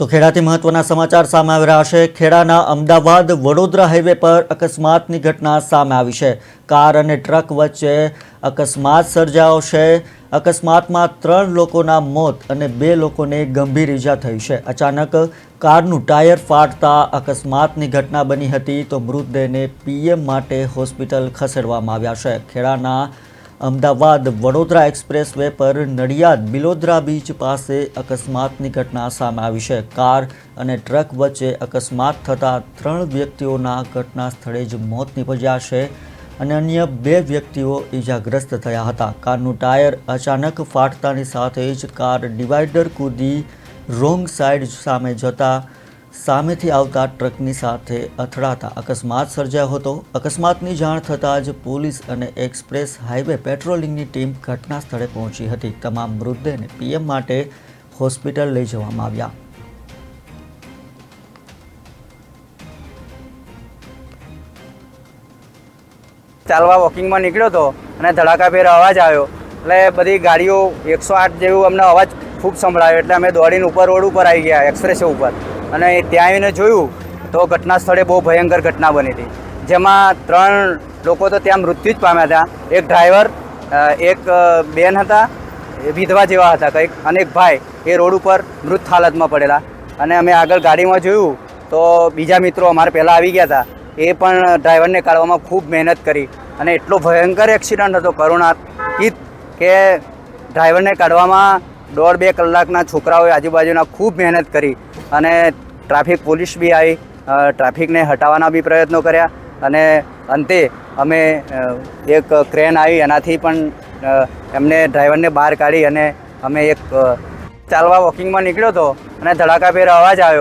તો ખેડાથી મહત્વના સમાચાર સામે આવી રહ્યા છે। ખેડાના અમદાવાદ વડોદરા હાઈવે પર અકસ્માતની ઘટના સામે આવી છે। કાર અને ટ્રક વચ્ચે અકસ્માત સર્જાયો છે। અકસ્માતમાં 3 લોકોના મોત અને 2 લોકોને ગંભીર ઈજા થઈ છે। અચાનક કારનું ટાયર ફાટતા અકસ્માતની ઘટના બની હતી, તો મૃતદેહને પીએમ માટે હોસ્પિટલ ખસેડવામાં આવ્યા છે। ખેડાના અમદાવાદ વડોદરા એક્સપ્રેસ વે પર નડિયાદ બિલોદરા બીચ પાસે અકસ્માતની ઘટના સામે આવી છે। કાર અને ટ્રક વચ્ચે અકસ્માત થતાં 3 વ્યક્તિઓના ઘટના સ્થળે જ મોત નીપજ્યા છે અને અન્ય 2 વ્યક્તિઓ ઈજાગ્રસ્ત થયા હતા। કારનું ટાયર અચાનક ફાટતાની સાથે જ કાર ડિવાઈડર કૂદી રોંગ સાઈડ સામે જતા સામેથી આવતા ટ્રકની સાથે અથડાતા અકસ્માત સર્જાયો હતો। અકસ્માતની જાણ થતાં જ પોલીસ અને એક્સપ્રેસ હાઈવે પેટ્રોલિંગની ટીમ ઘટના સ્થળે પહોંચી હતી। તમામ મૃતદેહને પીએમ માટે હોસ્પિટલ લઈ જવામાં આવ્યા। ચાલવા વોકિંગમાં નીકળ્યો હતો અને ધડાકાભેર અવાજ આવ્યો એટલે બધી ગાડીઓ 108 જેવું અમને અવાજ ખૂબ સંભળાયો એટલે અમે દોડીને ઉપર રોડ ઉપર આવી ગયા એક્સપ્રેસ ઉપર અને ત્યાં આવીને જોયું તો ઘટના સ્થળે બહુ ભયંકર ઘટના બની હતી, જેમાં 3 લોકો તો ત્યાં મૃત્યુ જ પામ્યા હતા। એક ડ્રાઈવર, એક બેન હતા, વિધવા જેવા હતા કંઈક, અને એક ભાઈ એ રોડ ઉપર મૃત હાલતમાં પડેલા। અને અમે આગળ ગાડીમાં જોયું તો બીજા મિત્રો અમારે પહેલાં આવી ગયા હતા, એ પણ ડ્રાઈવરને કાઢવામાં ખૂબ મહેનત કરી અને એટલો ભયંકર એક્સિડન્ટ હતો કરુણાતીત કે ડ્રાઈવરને કાઢવામાં 1.5-2 કલાકના છોકરાઓએ આજુબાજુના ખૂબ મહેનત કરી અને ટ્રાફિક પોલીસ બી આવી, ટ્રાફિકને હટાવવાના બી પ્રયત્નો કર્યા અને અંતે અમે એક ક્રેન આવી એનાથી પણ એમને ડ્રાઈવરને બહાર કાઢી અને અમે એક ચાલવા વોકિંગમાં નીકળ્યો હતો અને ધડાકાભેર અવાજ આવ્યો